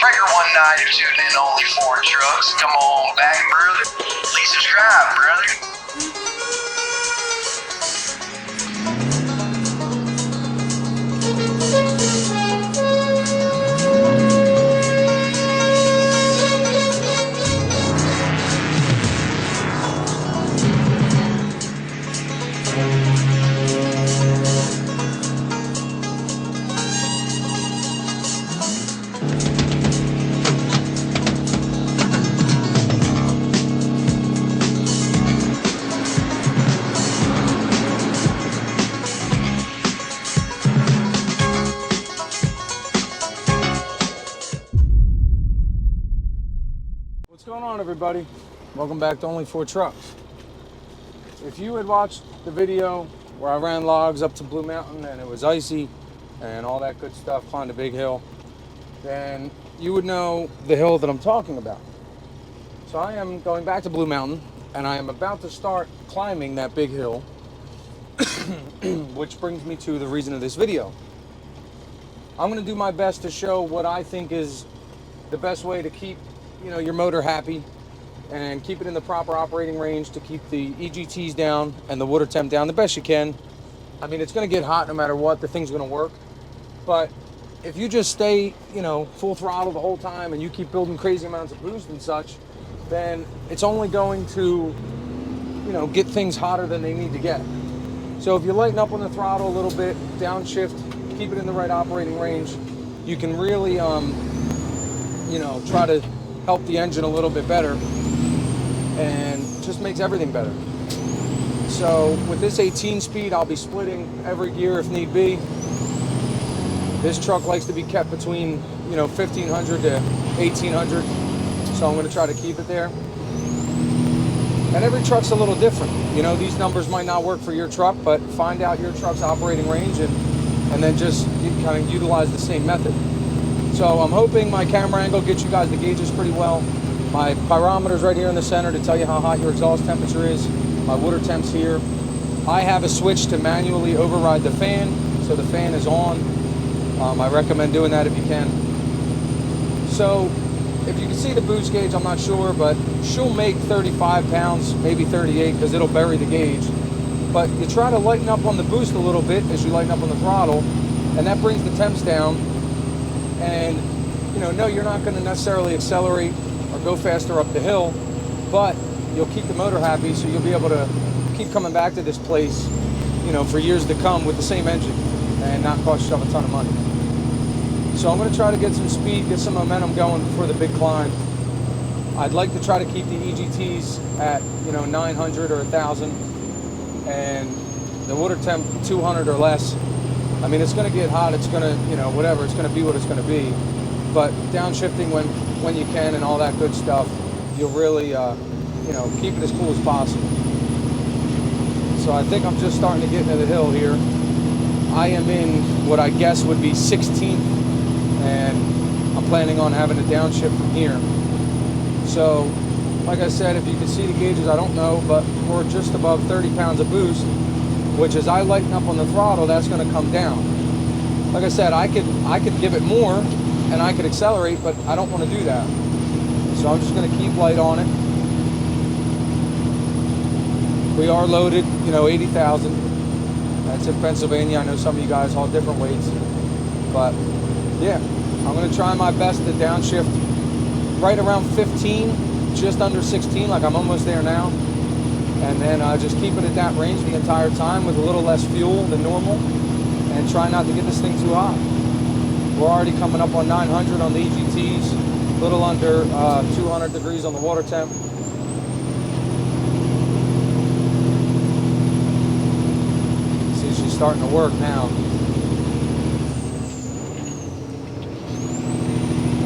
Breaker 19, you're tuning in only for trucks. Come on back, brother. Please subscribe, brother. What's going on, everybody? Welcome back to Only for Trucks. If you had watched the video where I ran logs up to Blue Mountain and it was icy and all that good stuff, climbed a big hill, then you would know the hill that I'm talking about. So I am going back to Blue Mountain and I am about to start climbing that big hill, which brings me to the reason of this video. I'm going to do my best to show what I think is the best way to keep your motor happy and keep it in the proper operating range to keep the EGTs down and the water temp down the best you can. I mean, it's going to get hot no matter what, the thing's going to work. But if you just stay, full throttle the whole time and you keep building crazy amounts of boost and such, then it's only going to, get things hotter than they need to get. So if you lighten up on the throttle a little bit, downshift, keep it in the right operating range, you can really, try to help the engine a little bit better, and just makes everything better. So with this 18 speed, I'll be splitting every gear if need be. This truck likes to be kept between 1500 to 1800, so I'm going to try to keep it there. And every truck's a little different. These numbers might not work for your truck, but find out your truck's operating range and then just kind of utilize the same method. So I'm hoping my camera angle gets you guys the gauges pretty well. My pyrometer's right here in the center to tell you how hot your exhaust temperature is. My water temp's here. I have a switch to manually override the fan, so the fan is on. I recommend doing that if you can. So if you can see the boost gauge, I'm not sure, but she'll make 35 pounds, maybe 38, because it'll bury the gauge. But you try to lighten up on the boost a little bit as you lighten up on the throttle, and that brings the temps down. And no, you're not going to necessarily accelerate or go faster up the hill, but you'll keep the motor happy, so you'll be able to keep coming back to this place, for years to come with the same engine and not cost yourself a ton of money. So I'm going to try to get some speed, get some momentum going before the big climb. I'd like to try to keep the EGTs at 900 or 1,000, and the water temp 200 or less. I mean, it's going to get hot, it's going to, whatever, it's going to be what it's going to be. But downshifting when you can and all that good stuff, you'll really, keep it as cool as possible. So I think I'm just starting to get into the hill here. I am in what I guess would be 16th, and I'm planning on having a downshift from here. So, like I said, if you can see the gauges, I don't know, but we're just above 30 pounds of boost, which as I lighten up on the throttle, that's going to come down. Like I said, I could give it more and I could accelerate, but I don't want to do that. So I'm just going to keep light on it. We are loaded, 80,000. That's in Pennsylvania. I know some of you guys haul different weights, but yeah, I'm going to try my best to downshift right around 15, just under 16, like I'm almost there now. And then just keep it at that range the entire time with a little less fuel than normal, and try not to get this thing too hot. We're already coming up on 900 on the EGTs, a little under 200 degrees on the water temp. See, she's starting to work now.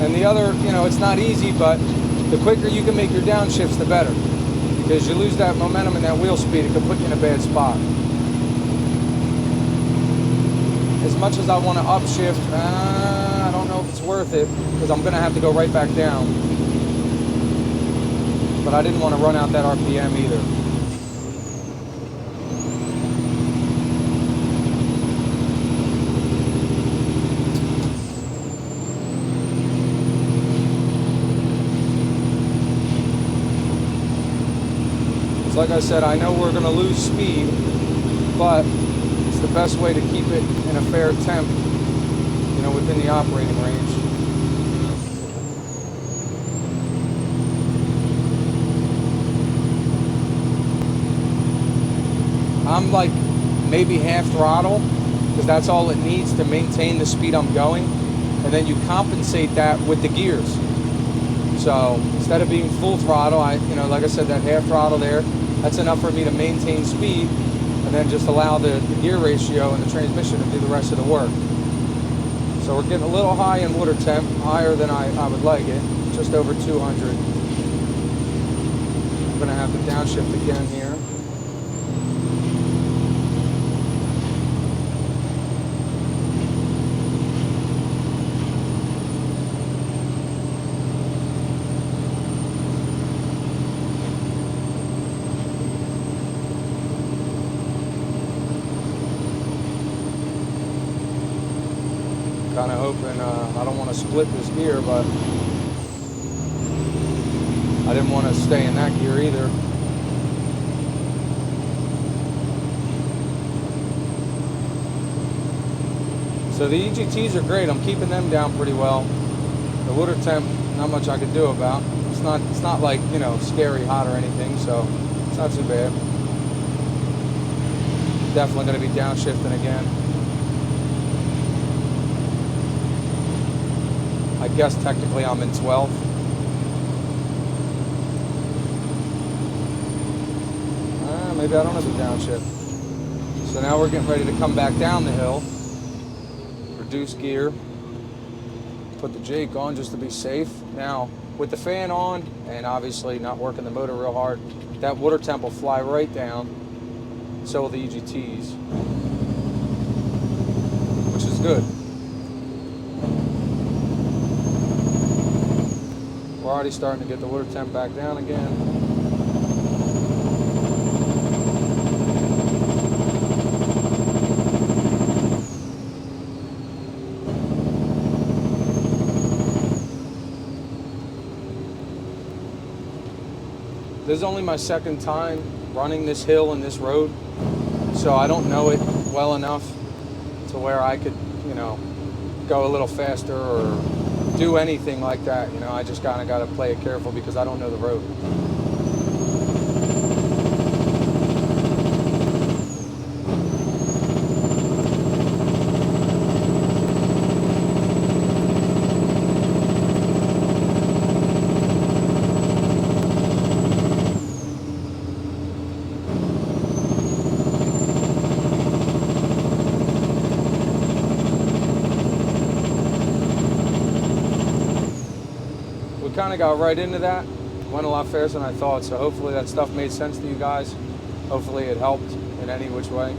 And the other, it's not easy, but the quicker you can make your downshifts, the better. Because you lose that momentum and that wheel speed, it can put you in a bad spot. As much as I want to upshift, I don't know if it's worth it, because I'm going to have to go right back down. But I didn't want to run out that RPM either. So like I said, I know we're going to lose speed, but it's the best way to keep it in a fair temp, you know, within the operating range. I'm like maybe half throttle because that's all it needs to maintain the speed I'm going, and then you compensate that with the gears. So instead of being full throttle, like I said, that half throttle there, that's enough for me to maintain speed, and then just allow the gear ratio and the transmission to do the rest of the work. So we're getting a little high in water temp, higher than I would like it, just over 200. I'm gonna have to downshift again here. Kind of hoping I don't want to split this gear, but I didn't want to stay in that gear either. So the EGTs are great. I'm keeping them down pretty well. The water temp, not much I could do about. It's not like, you know, scary hot or anything, so it's not too bad. Definitely going to be downshifting again. I guess technically I'm in 12. Maybe I don't have to downshift. So now we're getting ready to come back down the hill. Reduce gear. Put the Jake on just to be safe. Now, with the fan on, and obviously not working the motor real hard, that water temp will fly right down. So will the EGTs. Which is good. We're already starting to get the water temp back down again. This is only my second time running this hill and this road, so I don't know it well enough to where I could, you know, go a little faster or do anything like that. You know, I just kind of got to play it careful because I don't know the road. Kind of got right into that, went a lot faster than I thought, so hopefully that stuff made sense to you guys. Hopefully it helped in any which way.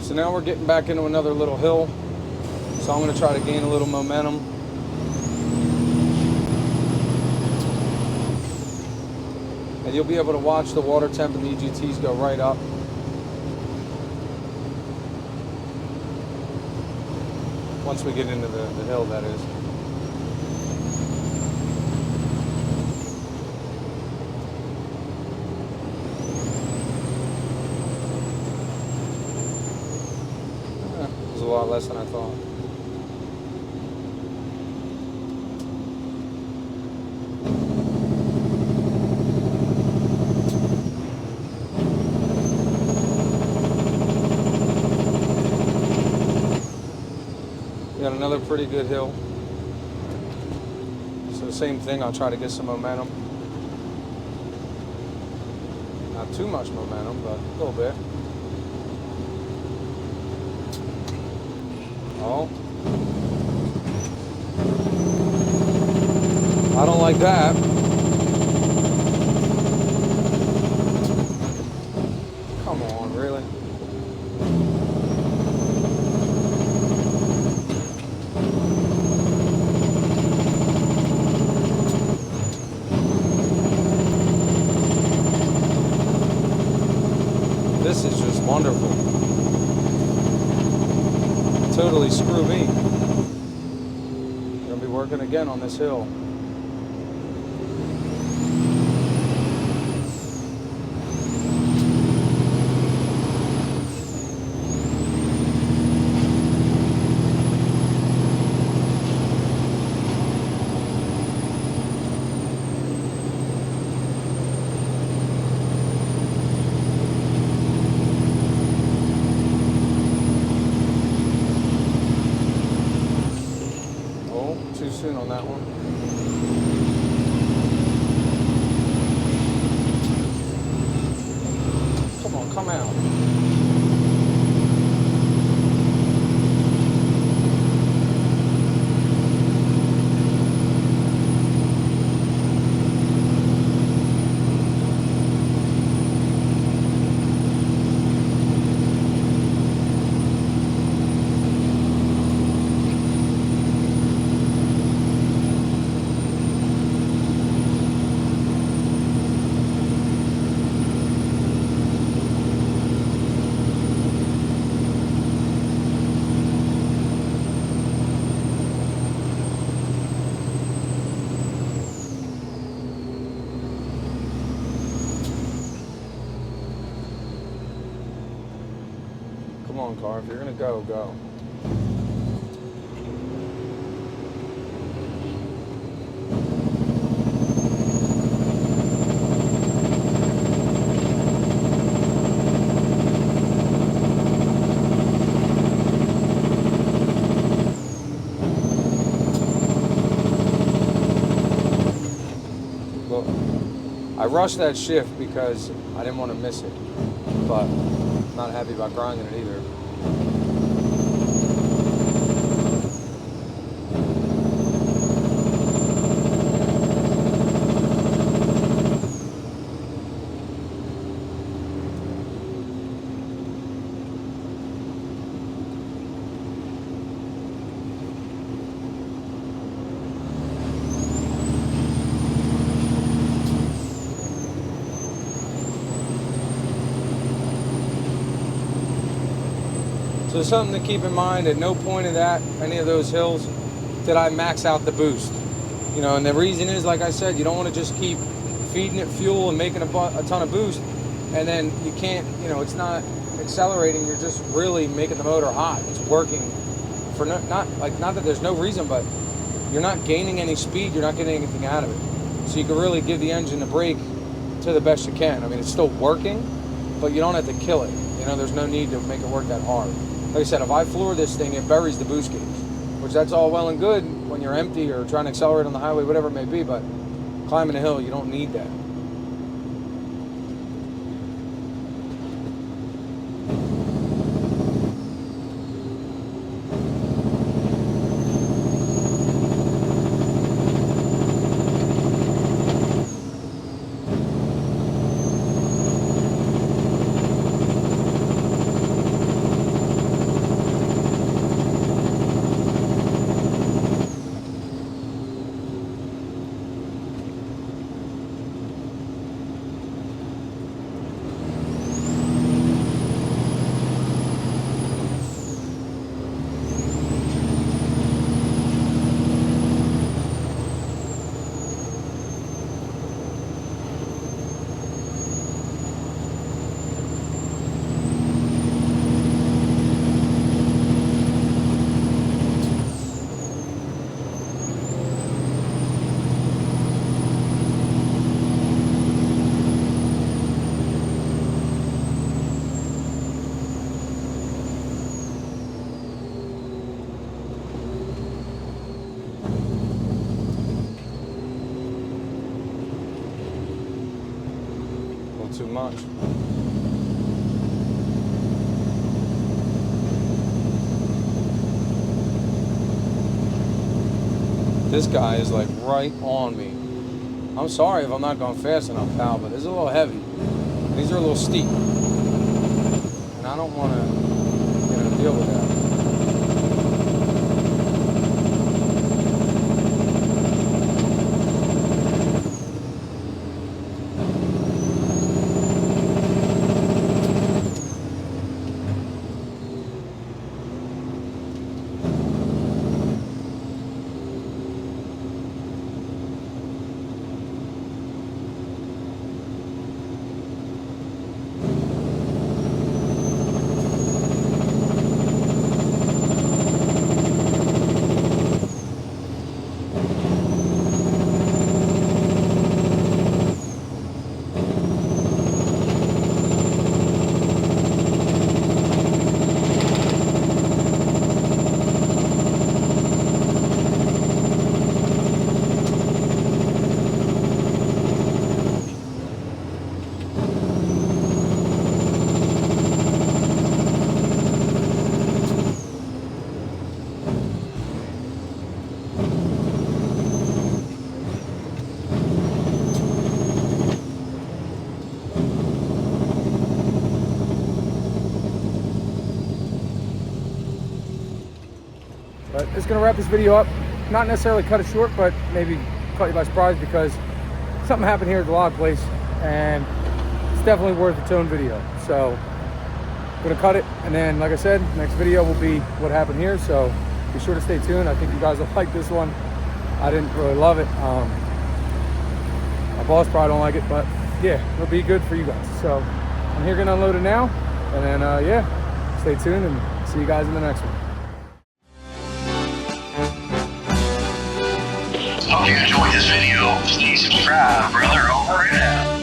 So now we're getting back into another little hill. So I'm going to try to gain a little momentum. And you'll be able to watch the water temp and the EGTs go right up. Once we get into the hill, that is. A lot less than I thought. We got another pretty good hill. So the same thing, I'll try to get some momentum. Not too much momentum, but a little bit. Oh. I don't like that. Come on, really? This is just wonderful. Totally screw me. Gonna be working again on this hill. Too soon on that one. Come on, come out. Come on, car. If you're gonna go, go. Well, I rushed that shift because I didn't want to miss it, but I'm not happy about grinding it either. So something to keep in mind, at no point of any of those hills, did I max out the boost. You know, and the reason is, like I said, you don't want to just keep feeding it fuel and making a ton of boost, and then you can't, you know, it's not accelerating, you're just really making the motor hot. It's working for not that there's no reason, but you're not gaining any speed, you're not getting anything out of it. So you can really give the engine a break to the best you can. I mean, it's still working, but you don't have to kill it. You know, there's no need to make it work that hard. Like I said, if I floor this thing, it buries the boost gauge, which that's all well and good when you're empty or trying to accelerate on the highway, whatever it may be, but climbing a hill, you don't need that. Too much. This guy is like right on me. I'm sorry if I'm not going fast enough, pal, but it's a little heavy. These are a little steep. And I don't want to, deal with that. But it's going to wrap this video up. Not necessarily cut it short, but maybe caught you by surprise because something happened here at the log place, and it's definitely worth its own video. So I'm going to cut it, and then, like I said, next video will be what happened here. So be sure to stay tuned. I think you guys will like this one. I didn't really love it. My boss probably don't like it, but yeah, it'll be good for you guys. So I'm here going to unload it now, and then yeah, stay tuned and see you guys in the next one. Hope you enjoyed this video. Please subscribe, brother. Over and out.